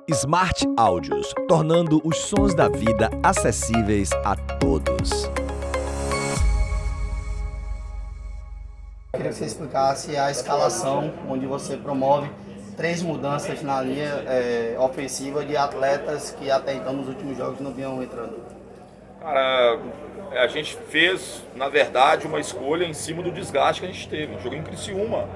Smart Áudios, tornando os sons da vida acessíveis a todos. Queria que você explicasse a escalação, onde você promove 3 mudanças na linha ofensiva de atletas que até então nos últimos jogos não vinham entrando. Cara, a gente fez, na verdade, uma escolha em cima do desgaste que a gente teve. Joguei em Criciúma.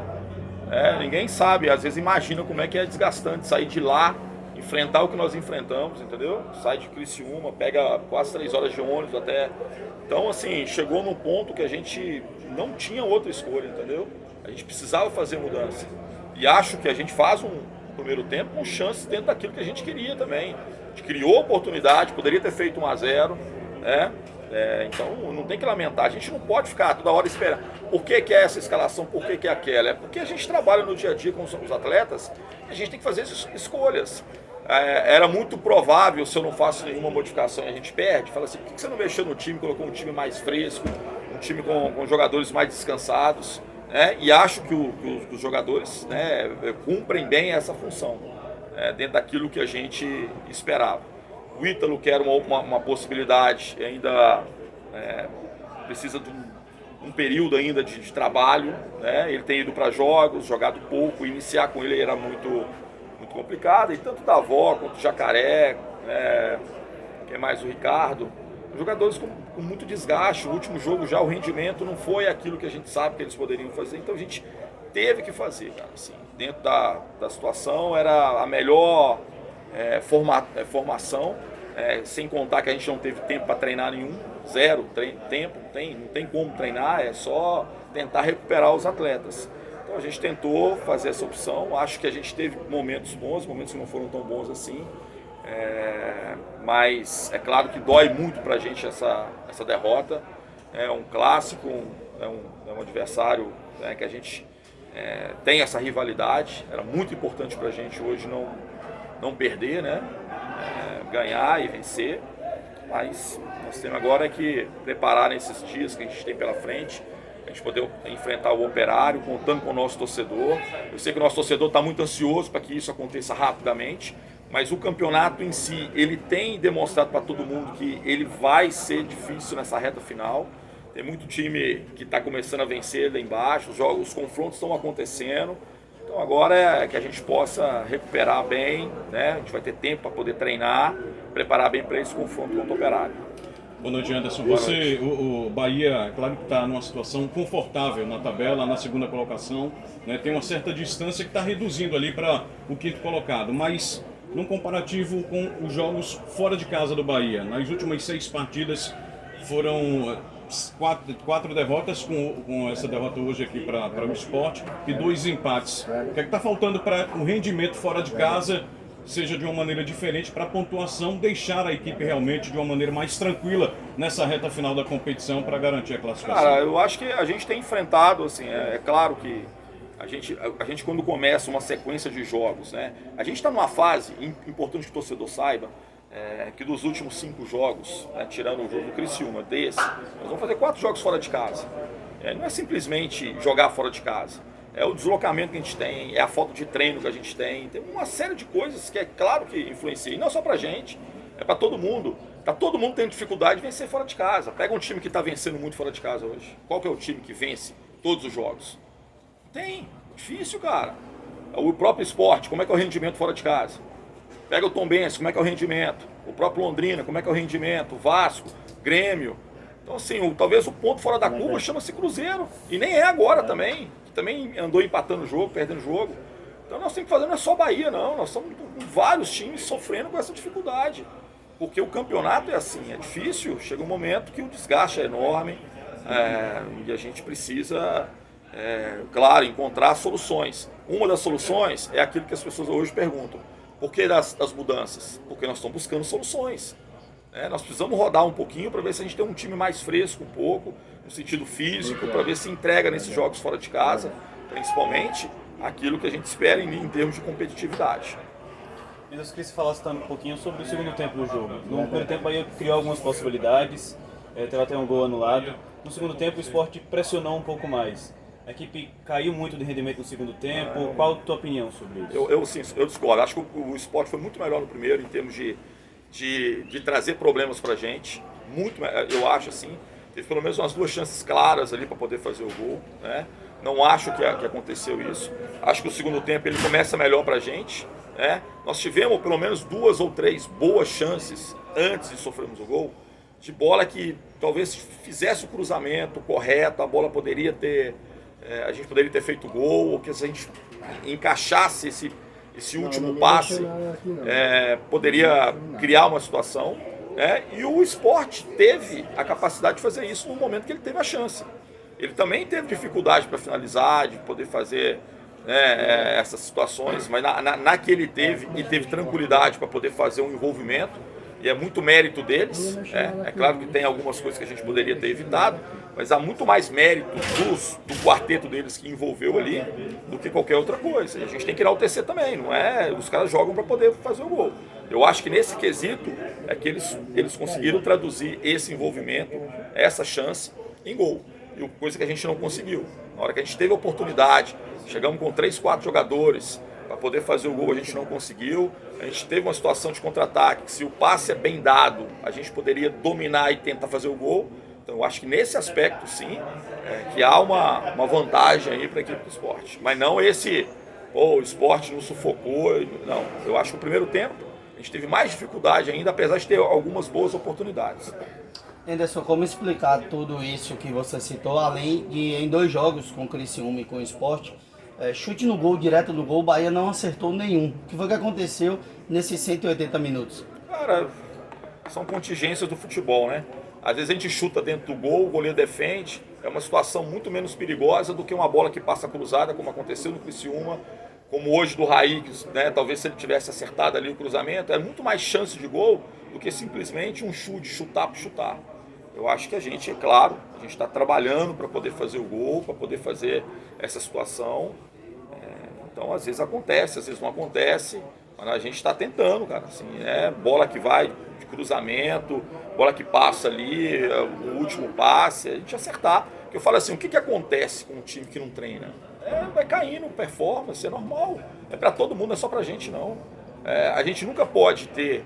Ninguém sabe, às vezes imagina como é que é desgastante sair de lá, enfrentar o que nós enfrentamos, entendeu? Sai de Criciúma, pega quase 3 horas de ônibus até. Então, assim, chegou num ponto que a gente não tinha outra escolha, entendeu? A gente precisava fazer mudança. E acho que a gente faz um primeiro tempo com chance dentro daquilo que a gente queria também. A gente criou oportunidade, poderia ter feito 1-0, né? Então não tem que lamentar, a gente não pode ficar toda hora esperando. Por que é essa escalação, por que é aquela? É porque a gente trabalha no dia a dia com os atletas, a gente tem que fazer escolhas. Era muito provável, se eu não faço nenhuma modificação e a gente perde, fala assim, por que você não mexeu no time, colocou um time mais fresco, um time com jogadores mais descansados, né? E acho que os jogadores, né, cumprem bem essa função, dentro daquilo que a gente esperava. O Ítalo, que era uma possibilidade, ainda precisa de um período ainda de trabalho, né? Ele tem ido para jogos, jogado pouco, iniciar com ele era muito complicado, e tanto o Davó quanto o Jacaré, que é mais o Ricardo, jogadores com muito desgaste. O último jogo já o rendimento não foi aquilo que a gente sabe que eles poderiam fazer, então a gente teve que fazer, cara, assim, dentro da situação era a melhor formação, sem contar que a gente não teve tempo para treinar nenhum, zero tempo, não tem como treinar, é só tentar recuperar os atletas. Então a gente tentou fazer essa opção, acho que a gente teve momentos bons, momentos que não foram tão bons assim, mas é claro que dói muito pra gente essa derrota. É um clássico, é um adversário, que a gente tem essa rivalidade, era muito importante pra gente hoje não perder, né? Ganhar e vencer, mas nós temos agora que preparar nesses dias que a gente tem pela frente, a gente poder enfrentar o Operário, contando com o nosso torcedor. Eu sei que o nosso torcedor está muito ansioso para que isso aconteça rapidamente, mas o campeonato em si, ele tem demonstrado para todo mundo que ele vai ser difícil nessa reta final. Tem muito time que está começando a vencer lá embaixo, os confrontos estão acontecendo. Então agora é que a gente possa recuperar bem, né? A gente vai ter tempo para poder treinar, preparar bem para esse confronto contra o Operário. Boa noite, Anderson. O Bahia, claro que está numa situação confortável na tabela, na segunda colocação, né? Tem uma certa distância que está reduzindo ali para o quinto colocado, mas num comparativo com os jogos fora de casa do Bahia, nas últimas 6 partidas foram 4 derrotas, com essa derrota hoje aqui para o Sport, e 2 empates. O que é que está faltando para o rendimento fora de casa seja de uma maneira diferente, para a pontuação deixar a equipe realmente de uma maneira mais tranquila nessa reta final da competição para garantir a classificação? Cara, eu acho que a gente tem enfrentado, assim, é claro que a gente quando começa uma sequência de jogos, né, a gente está numa fase, importante que o torcedor saiba, que dos últimos 5 jogos, tirando o jogo do Criciúma, nós vamos fazer 4 jogos fora de casa. Não é simplesmente jogar fora de casa. É o deslocamento que a gente tem, é a falta de treino que a gente tem uma série de coisas que é claro que influencia, e não só pra gente, é pra todo mundo. Tá todo mundo tendo dificuldade de vencer fora de casa. Pega um time que tá vencendo muito fora de casa hoje. Qual que é o time que vence todos os jogos? Tem, difícil, cara. O próprio Sport, como é que é o rendimento fora de casa? Pega o Tombense, como é que é o rendimento? O próprio Londrina, como é que é o rendimento? O Vasco, Grêmio. Então assim, talvez o ponto fora da curva chama-se Cruzeiro, e nem é agora também. Também andou empatando o jogo, perdendo o jogo. Então nós temos que fazer, não é só Bahia não, nós estamos com vários times sofrendo com essa dificuldade, porque o campeonato é assim, é difícil, chega um momento que o desgaste é enorme, e a gente precisa, claro, encontrar soluções. Uma das soluções é aquilo que as pessoas hoje perguntam, por que das mudanças? Porque nós estamos buscando soluções. Nós precisamos rodar um pouquinho para ver se a gente tem um time mais fresco um pouco, no sentido físico, para ver se entrega nesses jogos fora de casa, principalmente aquilo que a gente espera em termos de competitividade. Eu queria que você falasse também um pouquinho sobre o segundo tempo do jogo. No primeiro tempo aí criou algumas possibilidades, teve até um gol anulado. No segundo tempo o Sport pressionou um pouco mais. A equipe caiu muito de rendimento no segundo tempo. Qual a tua opinião sobre isso? Eu discordo. Acho que o Sport foi muito melhor no primeiro em termos de trazer problemas pra gente. Muito, eu acho assim. Teve pelo menos umas 2 chances claras ali para poder fazer o gol, né? Não acho que aconteceu isso. Acho que o segundo tempo ele começa melhor pra gente, né? Nós tivemos pelo menos 2 ou 3 boas chances antes de sofrermos o gol, de bola que talvez fizesse o cruzamento correto, a bola poderia ter, a gente poderia ter feito gol, ou que se a gente encaixasse esse último passe, poderia criar uma situação. E o Sport teve a capacidade de fazer isso no momento que ele teve a chance. Ele também teve dificuldade para finalizar, de poder fazer essas situações, mas na que ele teve tranquilidade para poder fazer um envolvimento, e é muito mérito deles. É claro que tem algumas coisas que a gente poderia ter evitado, mas há muito mais mérito do quarteto deles que envolveu ali do que qualquer outra coisa. E a gente tem que enaltecer também, não é? Os caras jogam para poder fazer o gol. Eu acho que nesse quesito é que eles conseguiram traduzir esse envolvimento, essa chance, em gol. E coisa que a gente não conseguiu. Na hora que a gente teve a oportunidade, chegamos com 3, 4 jogadores para poder fazer o gol, a gente não conseguiu. A gente teve uma situação de contra-ataque, que se o passe é bem dado, a gente poderia dominar e tentar fazer o gol. Então eu acho que nesse aspecto sim, que há uma vantagem aí para a equipe do Sport. Mas não o Sport nos sufocou, não. Eu acho que o primeiro tempo a gente teve mais dificuldade ainda, apesar de ter algumas boas oportunidades. Anderson, como explicar tudo isso que você citou, além de em 2 jogos com o Criciúma e com o Sport, chute no gol, direto no gol, o Bahia não acertou nenhum. O que foi que aconteceu nesses 180 minutos? Cara, são contingências do futebol, né? Às vezes a gente chuta dentro do gol, o goleiro defende, é uma situação muito menos perigosa do que uma bola que passa cruzada, como aconteceu no Criciúma, como hoje do Raí, né? Talvez se ele tivesse acertado ali o cruzamento, é muito mais chance de gol do que simplesmente um chute, chutar por chutar. Eu acho que a gente, é claro, a gente está trabalhando para poder fazer o gol, para poder fazer essa situação. Então, às vezes acontece, às vezes não acontece, mas a gente está tentando, cara. Assim, bola que vai de cruzamento, bola que passa ali, o último passe, a gente acertar. Porque eu falo assim, o que acontece com um time que não treina? Vai caindo, performance, é normal. É para todo mundo, não é só para a gente, não. A gente nunca pode ter...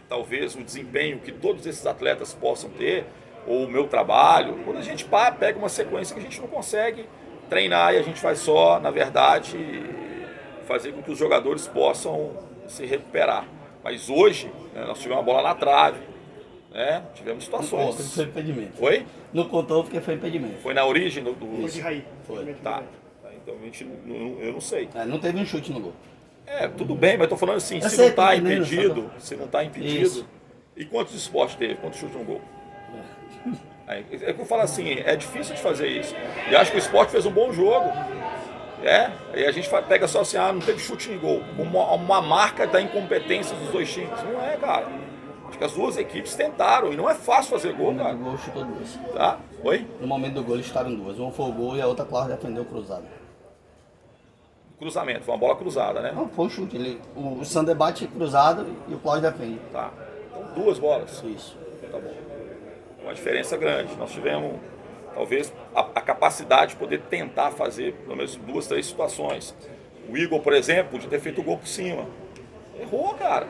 talvez o desempenho que todos esses atletas possam ter, ou o meu trabalho, quando a gente pega uma sequência que a gente não consegue treinar e a gente vai só, na verdade, fazer com que os jogadores possam se recuperar. Mas hoje, nós tivemos uma bola na trave, tivemos situações. Não contou, foi impedimento. Foi? Não contou porque foi impedimento. Foi na origem do... Foi de Raí. Foi. Tá. Então a gente, eu não sei. Não teve um chute no gol. Tudo bem, mas estou falando assim, Eu se sei, não está tô entendendo, impedido, se não está impedido, Isso. e quantos esportes teve, quantos chutes no gol? É que eu falo assim, é difícil de fazer isso. E acho que o Sport fez um bom jogo. E a gente pega só assim, não teve chute em gol. Uma marca da incompetência dos 2 times. Não é, cara. Acho que as 2 equipes tentaram, e não é fácil fazer gol, cara. No gol chutou 2. Tá? Oi? No momento do gol eles estaram 2. Uma foi o gol e a outra, claro, defendeu cruzado. Cruzamento, foi uma bola cruzada, né? Não, foi um chute. O Sander bate cruzado e o Cláudio defende. Tá. Então 2 bolas. Isso. Tá bom. Uma diferença grande. Nós tivemos, talvez, a capacidade de poder tentar fazer pelo menos 2, 3 situações. O Igor, por exemplo, podia ter feito o gol por cima. Errou, cara.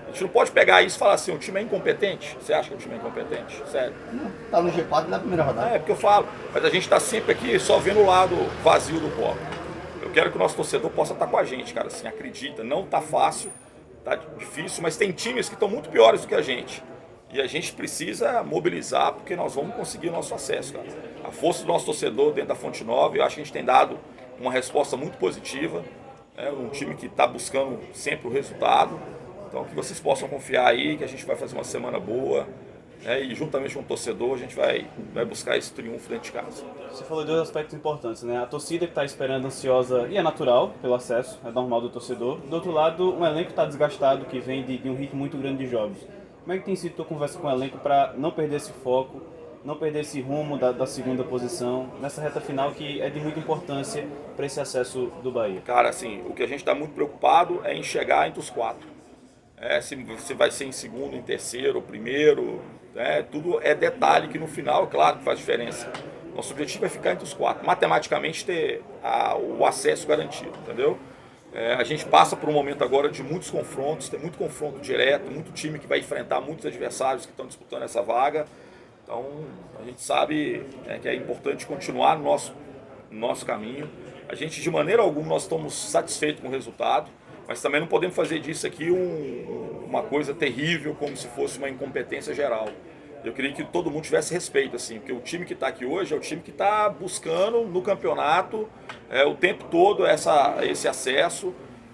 A gente não pode pegar isso e falar assim, o time é incompetente. Você acha que o time é incompetente? Sério. Não, tá no G4 na primeira rodada. É porque eu falo. Mas a gente está sempre aqui só vendo o lado vazio do copo. Eu quero que o nosso torcedor possa estar com a gente, cara. Assim, acredita. Não tá fácil, tá difícil, mas tem times que estão muito piores do que a gente. E a gente precisa mobilizar, porque nós vamos conseguir o nosso acesso, cara. A força do nosso torcedor dentro da Fonte Nova, eu acho que a gente tem dado uma resposta muito positiva. Um time que está buscando sempre o resultado. Então, que vocês possam confiar aí, que a gente vai fazer uma semana boa. E juntamente com o torcedor, a gente vai buscar esse triunfo dentro de casa. Você falou de 2 aspectos importantes, né? A torcida que está esperando, ansiosa, e é natural pelo acesso, é normal do torcedor. Do outro lado, um elenco está desgastado, que vem de um ritmo muito grande de jogos. Como é que tem sido a tua conversa com o elenco para não perder esse foco, não perder esse rumo da segunda posição, nessa reta final que é de muita importância para esse acesso do Bahia? Cara, assim, o que a gente está muito preocupado é em chegar entre os 4. Se vai ser em segundo, em terceiro, primeiro, tudo é detalhe que no final, claro, que faz diferença. Nosso objetivo é ficar entre os 4, matematicamente ter o acesso garantido, entendeu? A gente passa por um momento agora de muitos confrontos, tem muito confronto direto, muito time que vai enfrentar muitos adversários que estão disputando essa vaga. Então a gente sabe que é importante continuar no nosso caminho. A gente, de maneira alguma, nós estamos satisfeitos com o resultado, mas também não podemos fazer disso aqui uma coisa terrível, como se fosse uma incompetência geral. Eu queria que todo mundo tivesse respeito, assim, porque o time que está aqui hoje é o time que está buscando no campeonato o tempo todo esse acesso.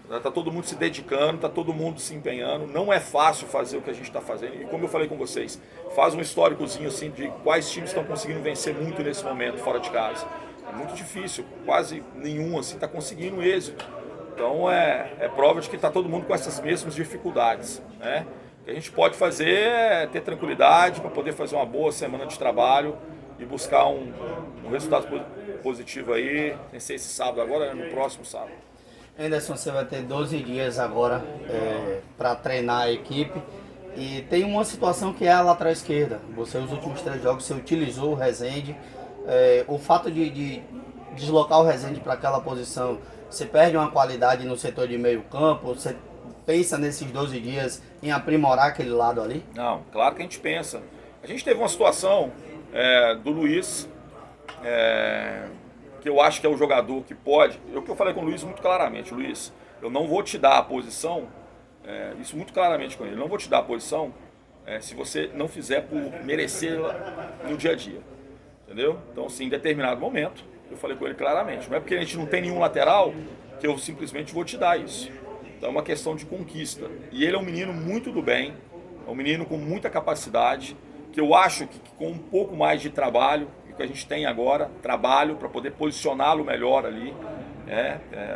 Está todo mundo se dedicando, está todo mundo se empenhando. Não é fácil fazer o que a gente está fazendo. E como eu falei com vocês, faz um históricozinho assim, de quais times estão conseguindo vencer muito nesse momento fora de casa. É muito difícil, quase nenhum assim, está conseguindo êxito. Então é prova de que está todo mundo com essas mesmas dificuldades, né? O que a gente pode fazer é ter tranquilidade para poder fazer uma boa semana de trabalho e buscar um resultado positivo aí, nem sei esse sábado agora, no próximo sábado. Anderson, você vai ter 12 dias agora para treinar a equipe e tem uma situação que é a lateral esquerda. Você, os últimos 3 jogos, você utilizou o Rezende. O fato de deslocar o Rezende para aquela posição, você perde uma qualidade no setor de meio campo? Você pensa nesses 12 dias em aprimorar aquele lado ali? Não, claro que a gente pensa. A gente teve uma situação do Luiz, que eu acho que é o jogador que pode. Eu falei com o Luiz muito claramente: Luiz, eu não vou te dar a posição, isso muito claramente com ele, eu não vou te dar a posição se você não fizer por merecê-la no dia a dia. Entendeu? Então, assim, em determinado momento, eu falei com ele claramente: não é porque a gente não tem nenhum lateral que eu simplesmente vou te dar isso. Então é uma questão de conquista. E ele é um menino muito do bem, é um menino com muita capacidade, que eu acho que com um pouco mais de trabalho, e que a gente tem agora, trabalho para poder posicioná-lo melhor ali.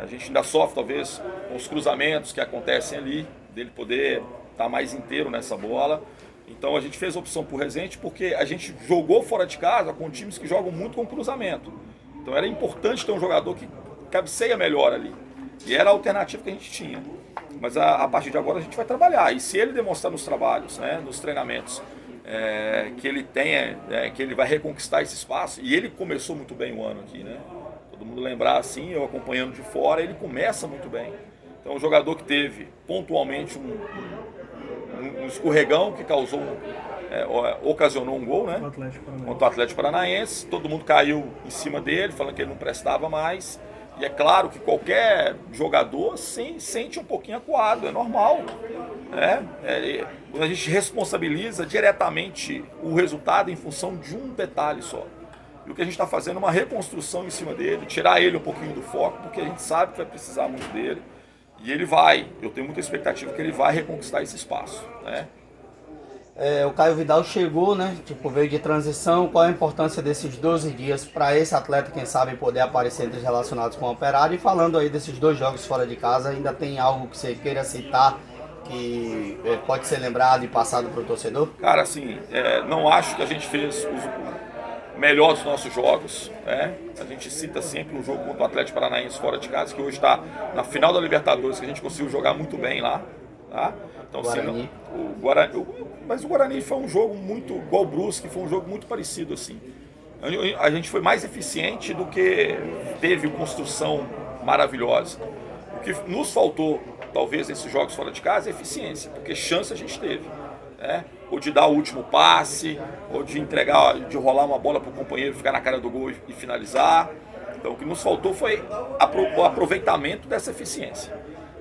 A gente ainda sofre talvez com os cruzamentos que acontecem ali, dele poder estar mais inteiro nessa bola. Então a gente fez a opção por Rezende porque a gente jogou fora de casa com times que jogam muito com cruzamento. Então era importante ter um jogador que cabeceia melhor ali. E era a alternativa que a gente tinha. Mas a partir de agora a gente vai trabalhar. E se ele demonstrar nos trabalhos, nos treinamentos, que ele tenha, que ele vai reconquistar esse espaço. E ele começou muito bem o ano aqui, né? Todo mundo lembrar assim, eu acompanhando de fora, ele começa muito bem. Então um jogador que teve pontualmente um escorregão que causou, ocasionou um gol, né? Contra o Atlético Paranaense. Todo mundo caiu em cima dele, falando que ele não prestava mais. E é claro que qualquer jogador sente um pouquinho acuado, é normal. Quando a gente responsabiliza diretamente o resultado em função de um detalhe só. E o que a gente está fazendo é uma reconstrução em cima dele, tirar ele um pouquinho do foco, porque a gente sabe que vai precisar muito dele. E ele vai, eu tenho muita expectativa que ele vai reconquistar esse espaço, né? O Caio Vidal chegou, né? Veio de transição. Qual a importância desses 12 dias para esse atleta, quem sabe, poder aparecer entre os relacionados com o Operário? E falando aí desses 2 jogos fora de casa, ainda tem algo que você queira citar que pode ser lembrado e passado para o torcedor? Cara, assim, não acho que a gente fez o melhor dos nossos jogos, né? A gente cita sempre um jogo contra o Atlético Paranaense fora de casa, que hoje está na final da Libertadores, que a gente conseguiu jogar muito bem lá, tá? Então, Guarani. Mas o Guarani foi um jogo muito igual o Brusque, foi um jogo muito parecido assim. A gente foi mais eficiente do que teve construção maravilhosa. O que nos faltou, talvez, nesses jogos fora de casa é eficiência, porque chance a gente teve, né? Ou de dar o último passe, ou de entregar, de rolar uma bola para o companheiro ficar na cara do gol e finalizar. Então o que nos faltou foi o aproveitamento dessa eficiência.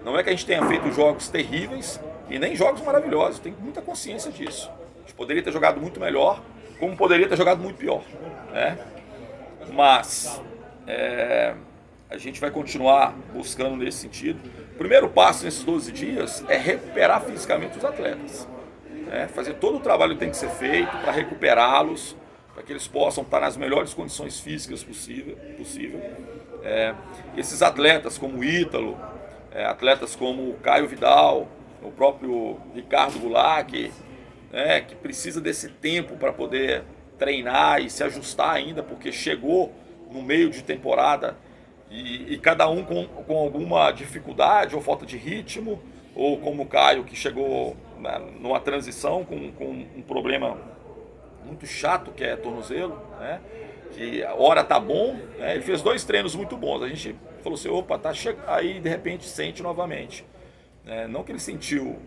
Não é que a gente tenha feito jogos terríveis e nem jogos maravilhosos, tem muita consciência disso. A gente poderia ter jogado muito melhor, como poderia ter jogado muito pior, né? Mas a gente vai continuar buscando nesse sentido. O primeiro passo nesses 12 dias é recuperar fisicamente os atletas. Fazer todo o trabalho que tem que ser feito para recuperá-los, para que eles possam estar nas melhores condições físicas possível. Esses atletas como o Ítalo, atletas como o Caio Vidal, o próprio Ricardo Goulart, que precisa desse tempo para poder treinar e se ajustar ainda, porque chegou no meio de temporada e cada um com alguma dificuldade ou falta de ritmo, ou como o Caio, que chegou numa transição com um problema muito chato, que é tornozelo, né? que a hora tá bom, né? Ele fez 2 treinos muito bons. A gente falou assim, opa, tá chegando. Aí de repente sente novamente. Não que ele sentiu,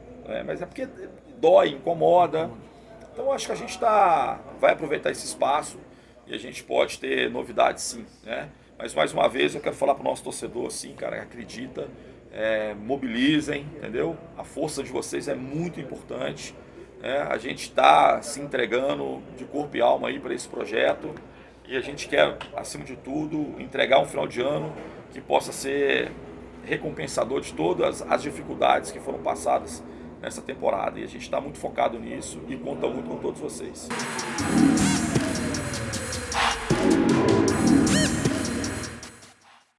mas é porque dói, incomoda. Então acho que a gente vai aproveitar esse espaço e a gente pode ter novidades sim, né? Mas mais uma vez eu quero falar para o nosso torcedor assim, cara, acredita, mobilizem, entendeu? A força de vocês é muito importante. A gente está se entregando de corpo e alma aí para esse projeto e a gente quer, acima de tudo, entregar um final de ano que possa ser recompensador de todas as dificuldades que foram passadas nessa temporada. E a gente está muito focado nisso e conta muito com todos vocês.